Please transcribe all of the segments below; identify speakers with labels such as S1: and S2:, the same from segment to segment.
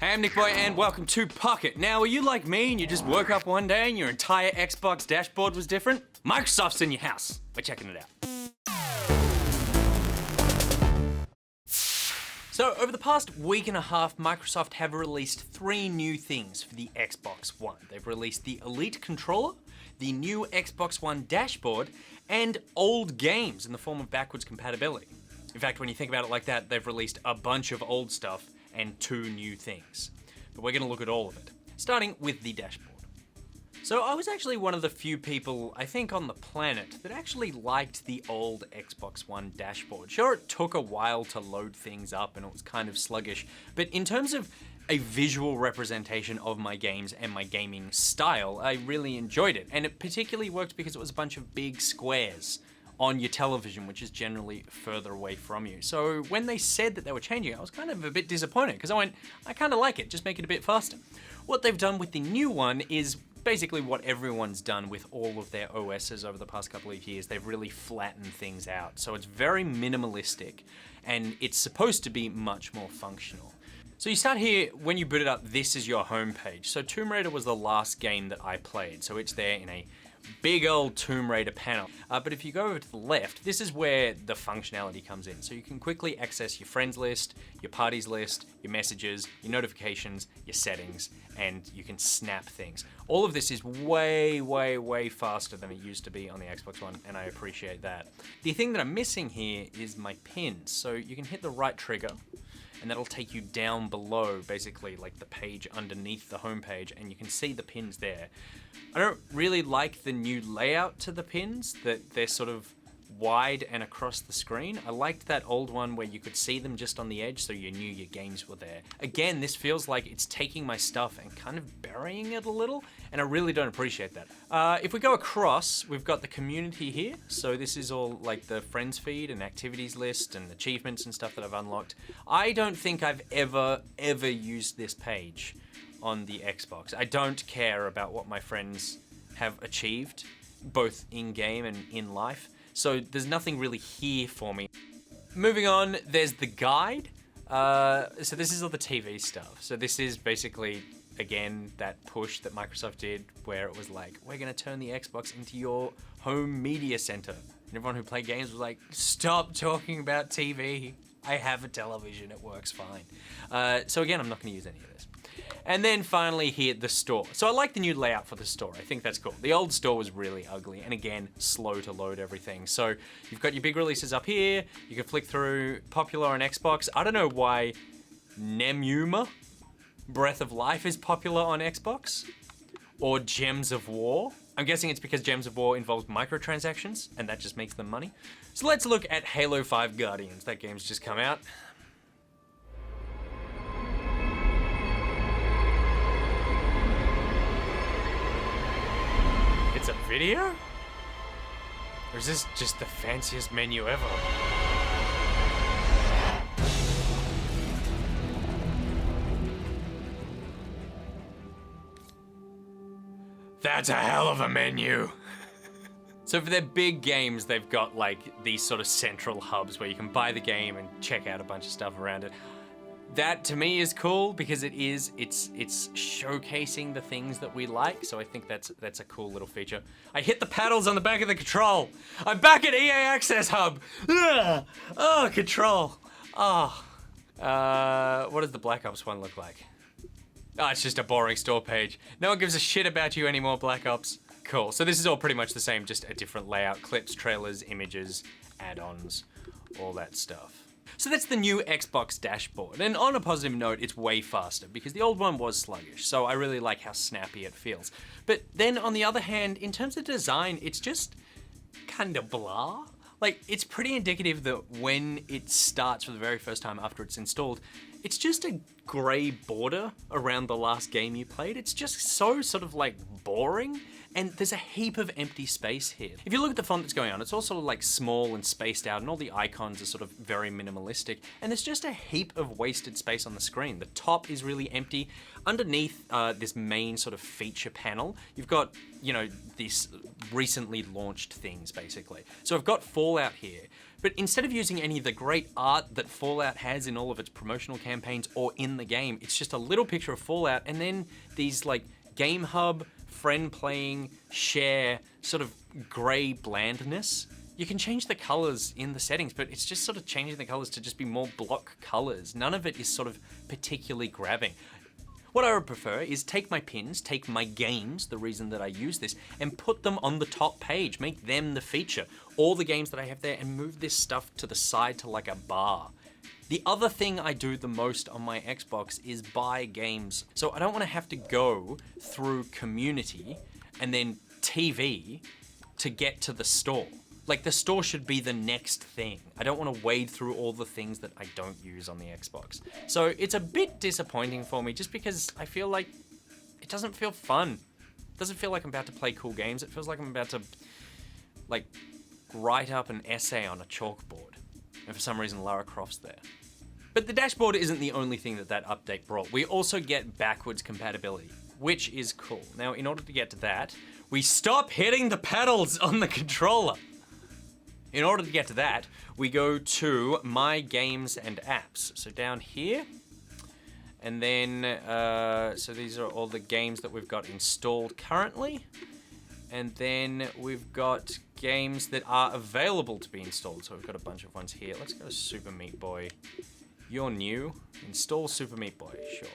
S1: Hey, I'm NichBoy and welcome to Pocket. Now, are you like me and you just woke up one day and your entire Xbox dashboard was different? Microsoft's in your house. We're checking it out. So, over the past week and a half, Microsoft have released 3 new things for the Xbox One. They've released the Elite controller, the new Xbox One dashboard, and old games in the form of backwards compatibility. In fact, when you think about it like that, they've released a bunch of old stuff and 2 new things. But we're going to look at all of it, starting with the dashboard. So I was actually one of the few people, I think, on the planet that actually liked the old Xbox One dashboard. Sure, it took a while to load things up and it was kind of sluggish, but in terms of a visual representation of my games and my gaming style, I really enjoyed it. And it particularly worked because it was a bunch of big squares on your television, which is generally further away from you. So when they said that they were changing it, I was kind of a bit disappointed because I kind of like it, just make it a bit faster. What they've done with the new one is basically what everyone's done with all of their OSs over the past couple of years. They've really flattened things out. So it's very minimalistic and it's supposed to be much more functional. So you start here, when you boot it up, this is your home page. So Tomb Raider was the last game that I played. So it's there in a big old Tomb Raider panel. But if you go over to the left, this is where the functionality comes in. So you can quickly access your friends list, your parties list, your messages, your notifications, your settings, and you can snap things. All of this is way, way, way faster than it used to be on the Xbox One, and I appreciate that. The thing that I'm missing here is my pins. So you can hit the right trigger, and that'll take you down below, basically like the page underneath the home page, and you can see the pins there. I don't really like the new layout to the pins, that they're sort of wide and across the screen. I liked that old one where you could see them just on the edge so you knew your games were there. Again, this feels like it's taking my stuff and kind of burying it a little, and I really don't appreciate that. If we go across, we've got the community here. So this is all like the friends feed and activities list and achievements and stuff that I've unlocked. I don't think I've ever used this page on the Xbox. I don't care about what my friends have achieved, both in-game and in life. So there's nothing really here for me. Moving on, there's the guide. So this is all the TV stuff. So this is basically, again, that push that Microsoft did where it was like, we're gonna turn the Xbox into your home media center. And everyone who played games was like, stop talking about TV. I have a television, it works fine. So again, I'm not gonna use any of this. And then finally here, the store. So I like the new layout for the store. I think that's cool. The old store was really ugly and again, slow to load everything. So you've got your big releases up here. You can flick through popular on Xbox. I don't know why Nemuma, Breath of Life, is popular on Xbox, or Gems of War. I'm guessing it's because Gems of War involves microtransactions and that just makes them money. So let's look at Halo 5 Guardians. That game's just come out. It's a video? Or is this just the fanciest menu ever? That's a hell of a menu. So for their big games, they've got like these sort of central hubs where you can buy the game and check out a bunch of stuff around it. That to me is cool because it's showcasing the things that we like. So I think that's a cool little feature. I hit the paddles on the back of the control. I'm back at EA Access Hub. Ugh. Oh, control. Oh. What does the Black Ops one look like? Oh, it's just a boring store page. No one gives a shit about you anymore, Black Ops. Cool. So this is all pretty much the same, just a different layout. Clips, trailers, images, add-ons, all that stuff. So that's the new Xbox dashboard, and on a positive note, it's way faster because the old one was sluggish, so I really like how snappy it feels. But then on the other hand, in terms of design, it's just kind of blah. Like, it's pretty indicative that when it starts for the very first time after it's installed, it's just a gray border around the last game you played. It's just so sort of like boring, and there's a heap of empty space here. If you look at the font that's going on, it's all sort of like small and spaced out, and all the icons are sort of very minimalistic, and there's just a heap of wasted space on the screen. The top is really empty. Underneath this main sort of feature panel, you've got, you know, these recently launched things, basically. So I've got Fallout here, but instead of using any of the great art that Fallout has in all of its promotional campaigns or in the game, it's just a little picture of Fallout and then these like Game Hub, friend playing, share, sort of gray blandness. You can change the colors in the settings, but it's just sort of changing the colors to just be more block colors. None of it is sort of particularly grabbing. What I would prefer is take my pins, take my games, the reason that I use this, and put them on the top page, make them the feature. All the games that I have there, and move this stuff to the side to like a bar. The other thing I do the most on my Xbox is buy games. So I don't want to have to go through community and then TV to get to the store. Like, the store should be the next thing. I don't want to wade through all the things that I don't use on the Xbox. So it's a bit disappointing for me just because I feel like it doesn't feel fun. It doesn't feel like I'm about to play cool games. It feels like I'm about to, like, write up an essay on a chalkboard. And for some reason, Lara Croft's there. But the dashboard isn't the only thing that update brought. We also get backwards compatibility, which is cool. Now, in order to get to that, we stop hitting the pedals on the controller. In order to get to that, we go to My Games and Apps. So down here, and then, so these are all the games that we've got installed currently. And then we've got games that are available to be installed. So we've got a bunch of ones here. Let's go to Super Meat Boy. You're new. Install Super Meat Boy, sure.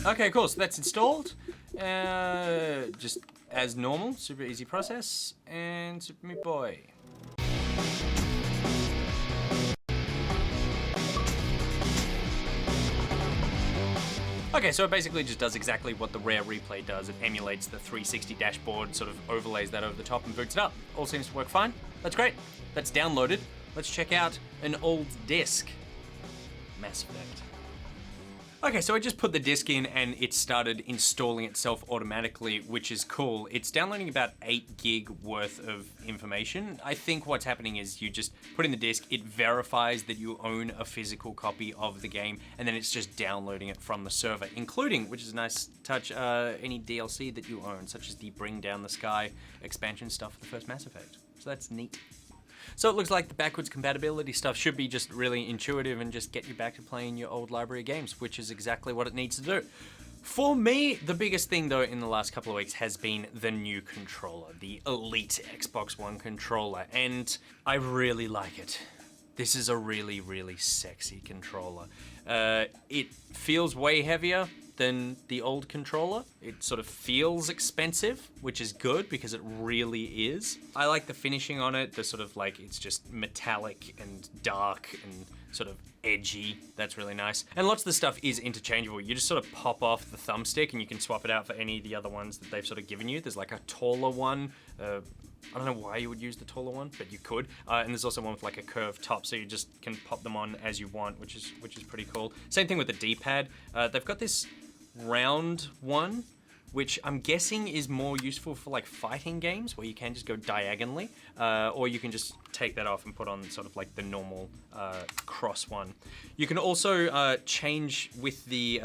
S1: Okay, cool, so that's installed. Just as normal, super easy process, and Super Meat Boy. Okay, so it basically just does exactly what the Rare Replay does. It emulates the 360 dashboard, sort of overlays that over the top and boots it up. All seems to work fine. That's great. That's downloaded. Let's check out an old disc. Mass Effect. Okay, so I just put the disc in and it started installing itself automatically, which is cool. It's downloading about 8 gig worth of information. I think what's happening is you just put in the disc, it verifies that you own a physical copy of the game, and then it's just downloading it from the server, including, which is a nice touch, any DLC that you own, such as the Bring Down the Sky expansion stuff for the first Mass Effect. So that's neat. So it looks like the backwards compatibility stuff should be just really intuitive and just get you back to playing your old library of games, which is exactly what it needs to do. For me, the biggest thing though in the last couple of weeks has been the new controller, the Elite Xbox One controller, and I really like it. This is a really, really sexy controller. It feels way heavier than the old controller. It sort of feels expensive, which is good because it really is. I like the finishing on it, the sort of like, it's just metallic and dark and sort of edgy. That's really nice. And lots of the stuff is interchangeable. You just sort of pop off the thumbstick and you can swap it out for any of the other ones that they've sort of given you. There's like a taller one. I don't know why you would use the taller one, but you could. And there's also one with like a curved top, so you just can pop them on as you want, which is pretty cool. Same thing with the D-pad. They've got this round one, which I'm guessing is more useful for like fighting games where you can just go diagonally, or you can just take that off and put on sort of like the normal cross one. You can also change with the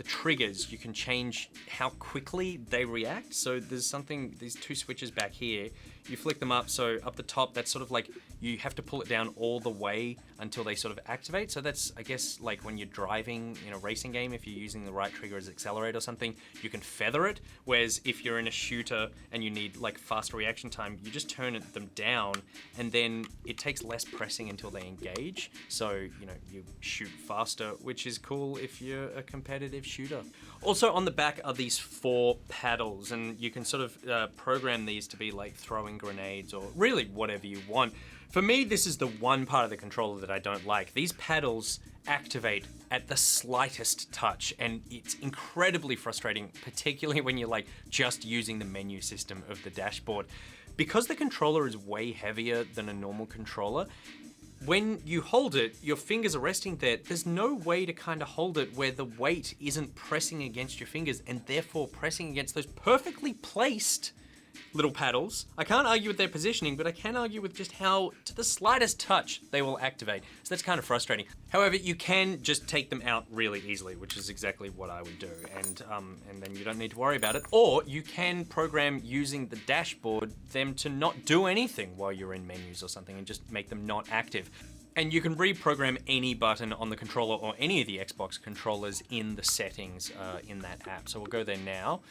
S1: triggers. You can change how quickly they react. So there's these two switches back here. you flick them up. So up the top, that's sort of like you have to pull it down all the way until they sort of activate. So that's, I guess, like when you're driving in a racing game, if you're using the right trigger as accelerate or something, you can feather it. Whereas if you're in a shooter and you need like faster reaction time, you just turn them down, and then it takes less pressing until they engage. So, you know, you shoot faster, which is cool if you're a competitive shooter. Also on the back are these 4 paddles, and you can sort of program these to be like throwing grenades or really whatever you want. For me, this is the one part of the controller that I don't like. These paddles activate at the slightest touch, and it's incredibly frustrating, particularly when you're like just using the menu system of the dashboard. Because the controller is way heavier than a normal controller, when you hold it, your fingers are resting there. There's no way to kind of hold it where the weight isn't pressing against your fingers and therefore pressing against those perfectly placed little paddles. I can't argue with their positioning, but I can argue with just how, to the slightest touch, they will activate. So that's kind of frustrating. However, you can just take them out really easily, which is exactly what I would do, and then you don't need to worry about it. Or you can program using the dashboard them to not do anything while you're in menus or something and just make them not active. And you can reprogram any button on the controller or any of the Xbox controllers in the settings in that app. So we'll go there now.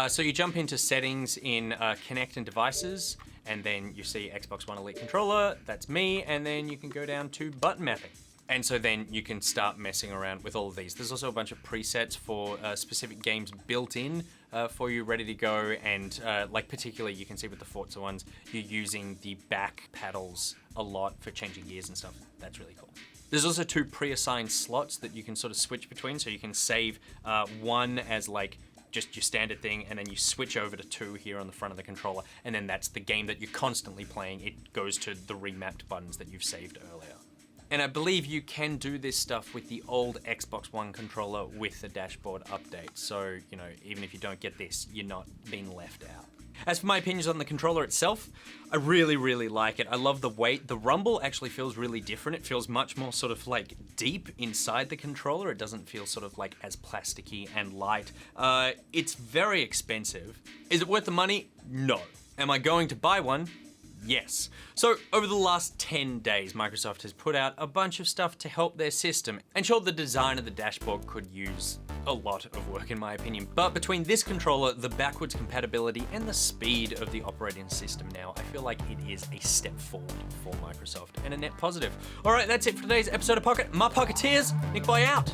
S1: So you jump into settings in Connect and Devices, and then you see Xbox One Elite Controller, that's me, and then you can go down to button mapping. And so then you can start messing around with all of these. There's also a bunch of presets for specific games built in for you, ready to go. And like particularly you can see with the Forza ones, you're using the back paddles a lot for changing gears and stuff. That's really cool. There's also 2 pre-assigned slots that you can sort of switch between. So you can save one as like just your standard thing, and then you switch over to 2 here on the front of the controller, and then that's the game that you're constantly playing. It goes to the remapped buttons that you've saved earlier. And I believe you can do this stuff with the old Xbox One controller with the dashboard update. So, you know, even if you don't get this, you're not being left out. As for my opinions on the controller itself, I really, really like it. I love the weight. The rumble actually feels really different. It feels much more sort of like deep inside the controller. It doesn't feel sort of like as plasticky and light. It's very expensive. Is it worth the money? No. Am I going to buy one? Yes. So over the last 10 days, Microsoft has put out a bunch of stuff to help their system. And sure, the design of the dashboard could use a lot of work in my opinion. But between this controller, the backwards compatibility, and the speed of the operating system now, I feel like it is a step forward for Microsoft and a net positive. All right, that's it for today's episode of Pocket. My Pocketeers, NichBoy out.